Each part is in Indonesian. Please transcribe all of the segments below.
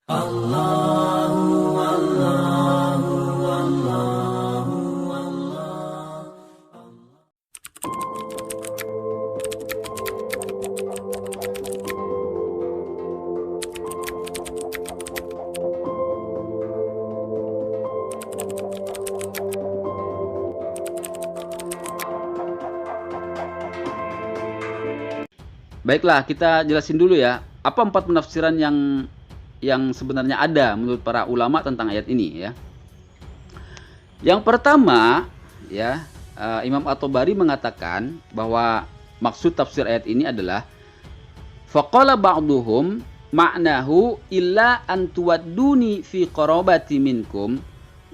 Baiklah, kita jelasin dulu ya, apa 4 penafsiran yang sebenarnya ada menurut para ulama tentang ayat ini ya. Yang pertama ya, Imam At-Tabari mengatakan bahwa maksud tafsir ayat ini adalah faqala ba'duhum ma'nahu illa an tuwadduni fi qarabati minkum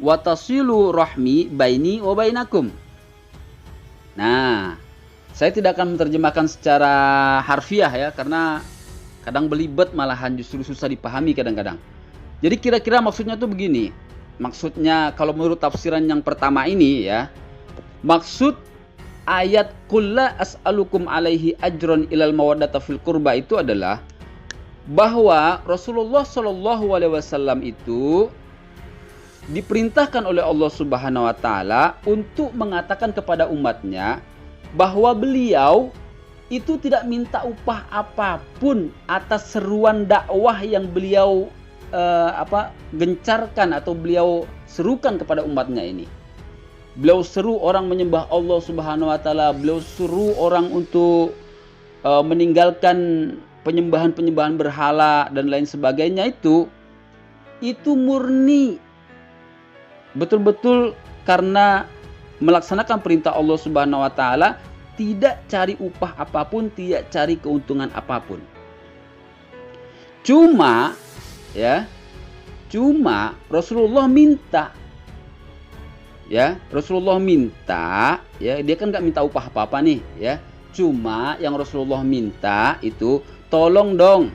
wa tasilu rahmi baini wa bainakum. Nah, saya tidak akan menerjemahkan secara harfiah ya, karena kadang belibet malahan justru susah dipahami kadang-kadang. Jadi kira-kira maksudnya tuh begini. Maksudnya kalau menurut tafsiran yang pertama ini ya, maksud ayat qul la as'alukum alaihi ajron ilal mawaddata fil qurba itu adalah bahwa Rasulullah Shallallahu alaihi wasallam itu diperintahkan oleh Allah Subhanahu wa taala untuk mengatakan kepada umatnya bahwa beliau itu tidak minta upah apapun atas seruan dakwah yang beliau gencarkan atau beliau serukan kepada umatnya ini. Beliau seru orang menyembah Allah Subhanahu wa taala, beliau seru orang untuk meninggalkan penyembahan-penyembahan berhala dan lain sebagainya, itu murni betul-betul karena melaksanakan perintah Allah Subhanahu wa taala, tidak cari upah apapun, tidak cari keuntungan apapun. Cuma Rasulullah minta ya, dia kan nggak minta upah apa-apa nih ya. Cuma yang Rasulullah minta itu tolong dong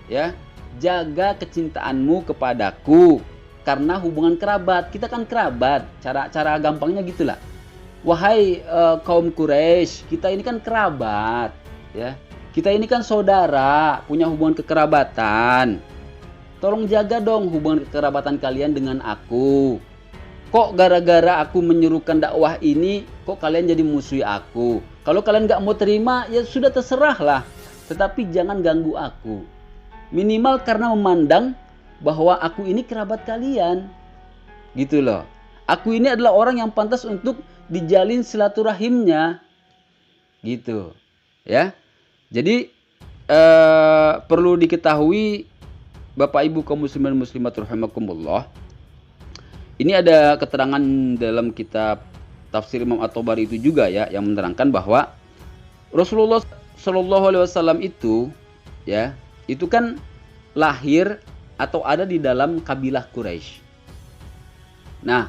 ya, jaga kecintaanmu kepadaku. Karena hubungan kerabat, kita kan kerabat, cara gampangnya gitulah. Wahai kaum Quraisy, kita ini kan kerabat, ya. Kita ini kan saudara, punya hubungan kekerabatan. Tolong jaga dong hubungan kekerabatan kalian dengan aku. Kok gara-gara aku menyerukan dakwah ini, kok kalian jadi musuhi aku? Kalau kalian nggak mau terima, ya sudah terserah lah. Tetapi jangan ganggu aku. Minimal karena memandang bahwa aku ini kerabat kalian, gitu loh. Aku ini adalah orang yang pantas untuk dijalin silaturahimnya, gitu, ya. Jadi perlu diketahui, Bapak Ibu kaum muslimin muslimat rahimakumullah. Ini ada keterangan dalam kitab tafsir Imam At-Tabari itu juga ya, yang menerangkan bahwa Rasulullah Shallallahu alaihi wasallam itu ya, itu kan lahir atau ada di dalam kabilah Quraisy. Nah,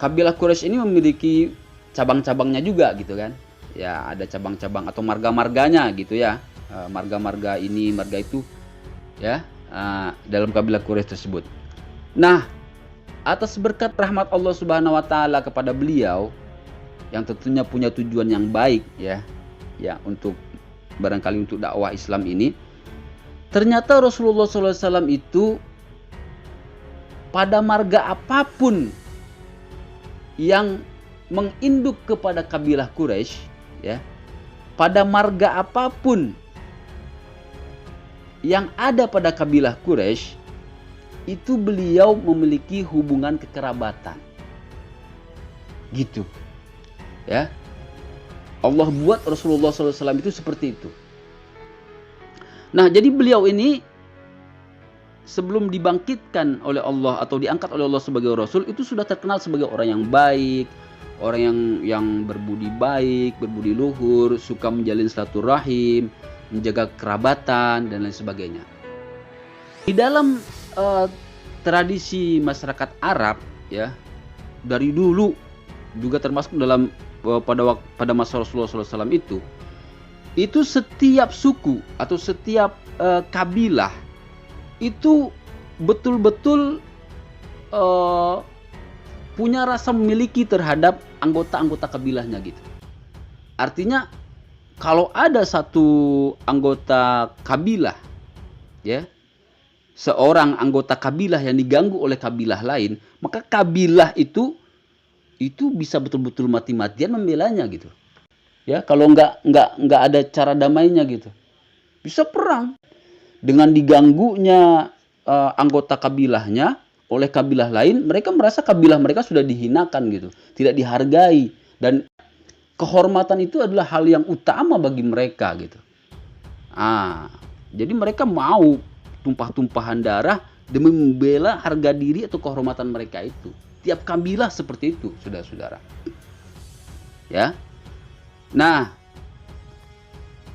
kabilah Quraisy ini memiliki cabang-cabangnya juga gitu kan. Ya, ada cabang-cabang atau marga-marganya gitu ya. Marga-marga ini, marga itu ya, dalam kabilah Quraisy tersebut. Nah, atas berkat rahmat Allah Subhanahu wa taala kepada beliau yang tentunya punya tujuan yang baik ya, untuk barangkali untuk dakwah Islam ini. Ternyata Rasulullah SAW itu pada marga apapun yang menginduk kepada kabilah Quraisy, ya, pada marga apapun yang ada pada kabilah Quraisy, itu beliau memiliki hubungan kekerabatan, gitu, ya. Allah buat Rasulullah SAW itu seperti itu. Nah, jadi beliau ini sebelum dibangkitkan oleh Allah atau diangkat oleh Allah sebagai Rasul, itu sudah terkenal sebagai orang yang baik, orang yang berbudi baik, berbudi luhur, suka menjalin silaturahim, menjaga kerabatan dan lain sebagainya. Di dalam tradisi masyarakat Arab ya, dari dulu juga termasuk dalam pada masa Rasulullah SAW itu setiap suku atau setiap kabilah itu betul-betul punya rasa memiliki terhadap anggota-anggota kabilahnya gitu. Artinya kalau ada satu anggota kabilah ya seorang anggota kabilah yang diganggu oleh kabilah lain, maka kabilah itu bisa betul-betul mati-matian membelanya gitu. Ya, kalau nggak ada cara damainya gitu. Bisa perang dengan diganggunya anggota kabilahnya oleh kabilah lain, mereka merasa kabilah mereka sudah dihinakan gitu, tidak dihargai, dan kehormatan itu adalah hal yang utama bagi mereka gitu. Jadi mereka mau tumpah-tumpahan darah demi membela harga diri atau kehormatan mereka itu. Tiap kabilah seperti itu, saudara-saudara. Ya. Nah,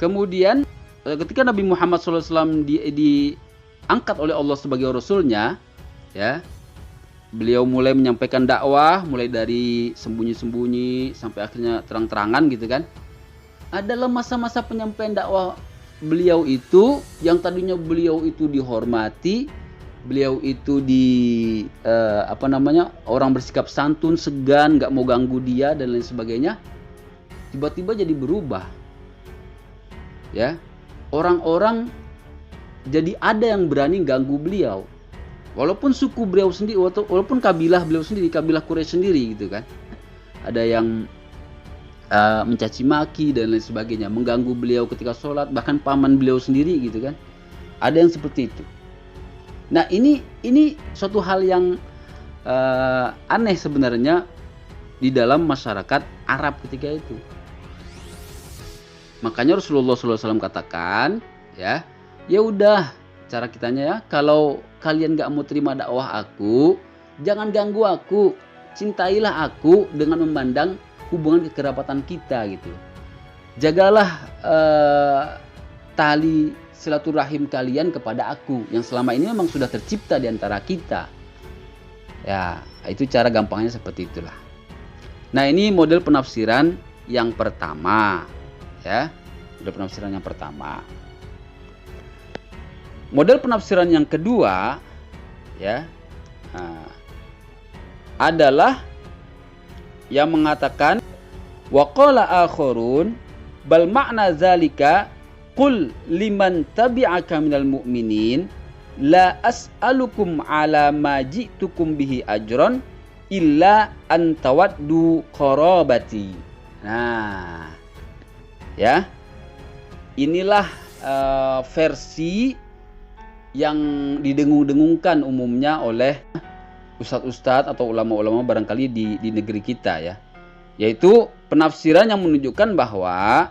kemudian ketika Nabi Muhammad SAW diangkat oleh Allah sebagai Rasulnya, ya, beliau mulai menyampaikan dakwah, mulai dari sembunyi-sembunyi sampai akhirnya terang-terangan gitu kan. Adalah masa-masa penyampaian dakwah beliau itu, yang tadinya beliau itu dihormati, beliau itu orang bersikap santun, segan, nggak mau ganggu dia dan lain sebagainya, tiba-tiba jadi berubah. Ya, orang-orang jadi ada yang berani ganggu beliau. Walaupun suku beliau sendiri, walaupun kabilah beliau sendiri, kabilah Quraisy sendiri gitu kan. Ada yang mencaci maki dan lain sebagainya, mengganggu beliau ketika sholat, bahkan paman beliau sendiri gitu kan. Ada yang seperti itu. Nah, ini suatu hal yang aneh sebenarnya di dalam masyarakat Arab ketika itu. Makanya Rasulullah SAW katakan, ya udah, cara kitanya ya, kalau kalian gak mau terima dakwah aku, jangan ganggu aku, cintailah aku dengan memandang hubungan kekerabatan kita gitu. Jagalah tali silaturahim kalian kepada aku yang selama ini memang sudah tercipta di antara kita. Ya, itu cara gampangnya seperti itulah. Nah, ini model penafsiran yang pertama, ya. Model penafsiran yang pertama. Model penafsiran yang kedua, ya, adalah yang mengatakan waqala akharun bal ma'na zalika qul liman tabi'aka minal mu'minin la as'alukum ala ma ji'tukum bihi ajran illa an tawaddu qarabati. Nah, ya, inilah versi yang didengung-dengungkan umumnya oleh ustadz-ustadz atau ulama-ulama barangkali di negeri kita, ya, yaitu penafsiran yang menunjukkan bahwa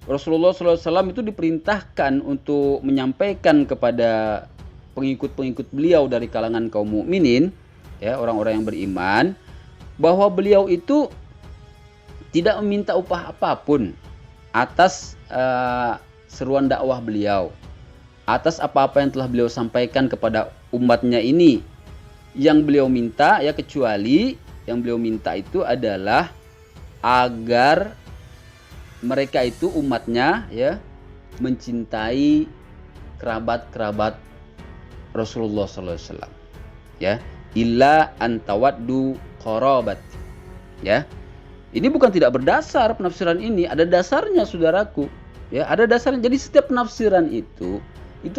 Rasulullah SAW itu diperintahkan untuk menyampaikan kepada pengikut-pengikut beliau dari kalangan kaum mukminin, ya, orang-orang yang beriman, bahwa beliau itu tidak meminta upah apapun atas seruan dakwah beliau, atas apa-apa yang telah beliau sampaikan kepada umatnya ini. Yang beliau minta, ya, kecuali yang beliau minta itu adalah agar mereka itu umatnya, ya, mencintai kerabat-kerabat Rasulullah SAW, ya, illa antawaddu qarabat, ya. Ini bukan tidak berdasar penafsiran ini, ada dasarnya, saudaraku, ya, ada dasarnya. Jadi setiap penafsiran itu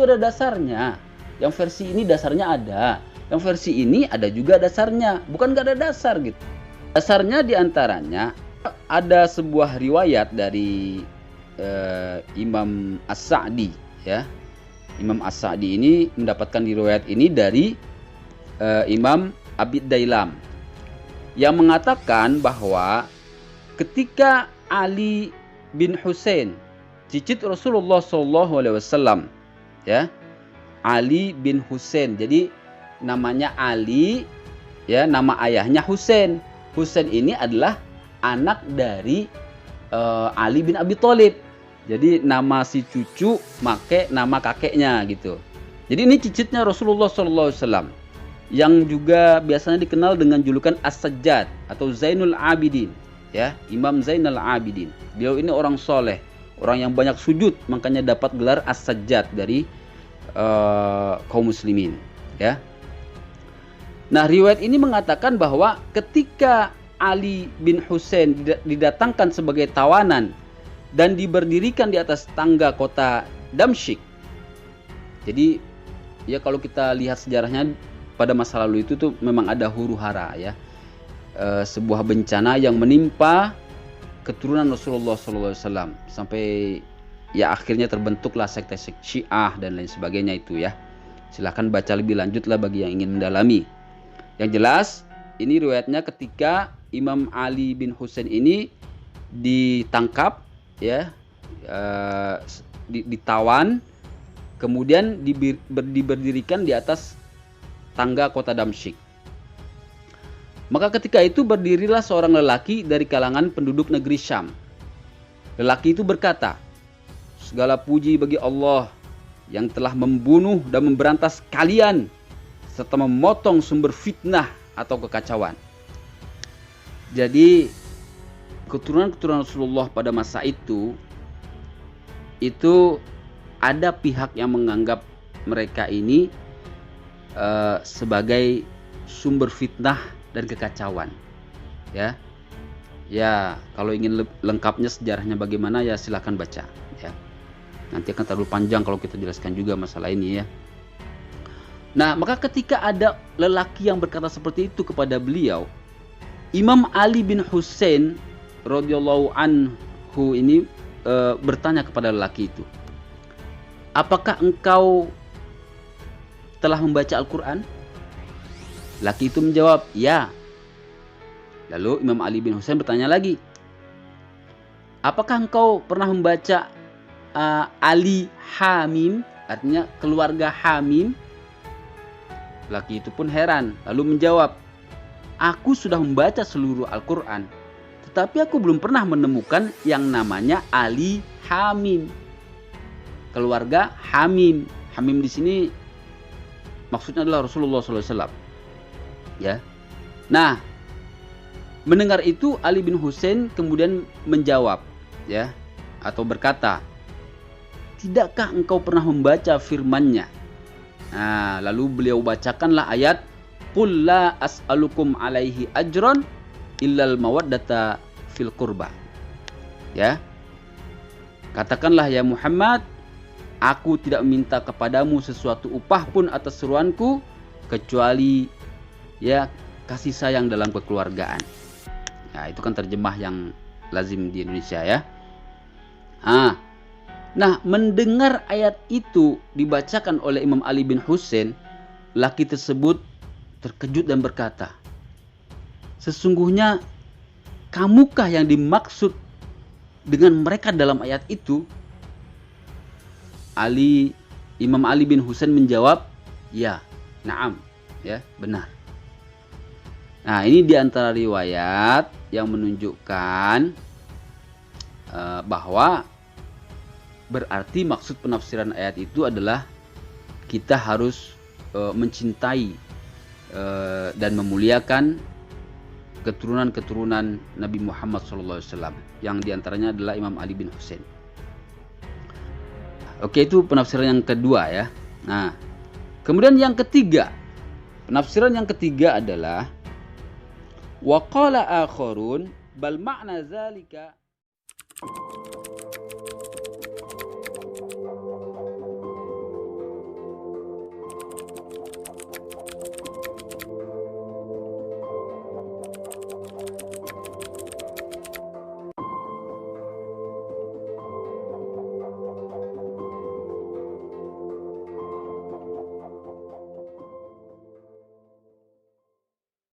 ada dasarnya. Yang versi ini dasarnya ada, yang versi ini ada juga dasarnya, bukan nggak ada dasar gitu. Dasarnya diantaranya ada sebuah riwayat dari Imam As-Sa'di, ya. Imam As-Sa'di ini mendapatkan riwayat ini dari Imam Abid Dailam yang mengatakan bahwa ketika Ali bin Husain, cicit Rasulullah SAW, ya, Ali bin Husain, jadi namanya Ali, ya, nama ayahnya Husain. Husain ini adalah anak dari Ali bin Abi Thalib. Jadi nama si cucu make nama kakeknya gitu. Jadi ini cicitnya Rasulullah SAW, yang juga biasanya dikenal dengan julukan As-Sajjad atau Zainul Abidin, ya, Imam Zainul Abidin. Beliau ini orang soleh, orang yang banyak sujud, makanya dapat gelar As-Sajjad dari kaum muslimin, ya. Nah, riwayat ini mengatakan bahwa ketika Ali bin Husain didatangkan sebagai tawanan dan diberdirikan di atas tangga kota Damsyik. Jadi ya kalau kita lihat sejarahnya pada masa lalu itu tuh memang ada huru-hara ya. Sebuah bencana yang menimpa keturunan Rasulullah SAW sampai ya akhirnya terbentuklah sekte Syiah dan lain sebagainya itu ya. Silahkan baca lebih lanjut lah bagi yang ingin mendalami. Yang jelas ini riwayatnya ketika Imam Ali bin Husain ini ditangkap ya, ditawan, kemudian diberdirikan di atas tangga kota Damsyik. Maka ketika itu berdirilah seorang lelaki dari kalangan penduduk negeri Syam. Lelaki itu berkata, segala puji bagi Allah yang telah membunuh dan memberantas kalian serta memotong sumber fitnah atau kekacauan. Jadi keturunan-keturunan Rasulullah pada masa itu ada pihak yang menganggap mereka ini sebagai sumber fitnah dan kekacauan. Ya, kalau ingin lengkapnya sejarahnya bagaimana ya silahkan baca. Ya, nanti akan terlalu panjang kalau kita jelaskan juga masalah ini ya. Nah, maka ketika ada lelaki yang berkata seperti itu kepada beliau, Imam Ali bin Husain radhiyallahu anhu ini bertanya kepada lelaki itu, apakah engkau telah membaca Al-Quran? Lelaki itu menjawab, ya. Lalu Imam Ali bin Husain bertanya lagi, apakah engkau pernah membaca Ali Hamim, artinya keluarga Hamim? Lelaki itu pun heran, lalu menjawab, aku sudah membaca seluruh Al-Quran, tetapi aku belum pernah menemukan yang namanya Ali Hamim, keluarga Hamim. Hamim di sini maksudnya adalah Rasulullah SAW. Ya. Nah, mendengar itu Ali bin Husain kemudian menjawab, ya, atau berkata, tidakkah engkau pernah membaca firman-Nya? Nah, lalu beliau bacakanlah ayat, qul la as'alukum alaihi ajran illal mawaddata fil qurba. Ya. Katakanlah ya Muhammad, aku tidak meminta kepadamu sesuatu upah pun atas seruanku kecuali ya kasih sayang dalam kekeluargaan. Nah, itu kan terjemah yang lazim di Indonesia ya. Nah, mendengar ayat itu dibacakan oleh Imam Ali bin Husain, laki tersebut terkejut dan berkata, sesungguhnya kamukah yang dimaksud dengan mereka dalam ayat itu? Imam Ali bin Husain menjawab, ya, na'am, ya, benar. Nah, ini diantara riwayat yang menunjukkan bahwa berarti maksud penafsiran ayat itu adalah kita harus mencintai dan memuliakan keturunan-keturunan Nabi Muhammad SAW, yang diantaranya adalah Imam Ali bin Husain. Oke, itu penafsiran yang kedua ya. Nah, kemudian yang ketiga, penafsiran yang ketiga adalah wa qala akharun bal ma'na zalika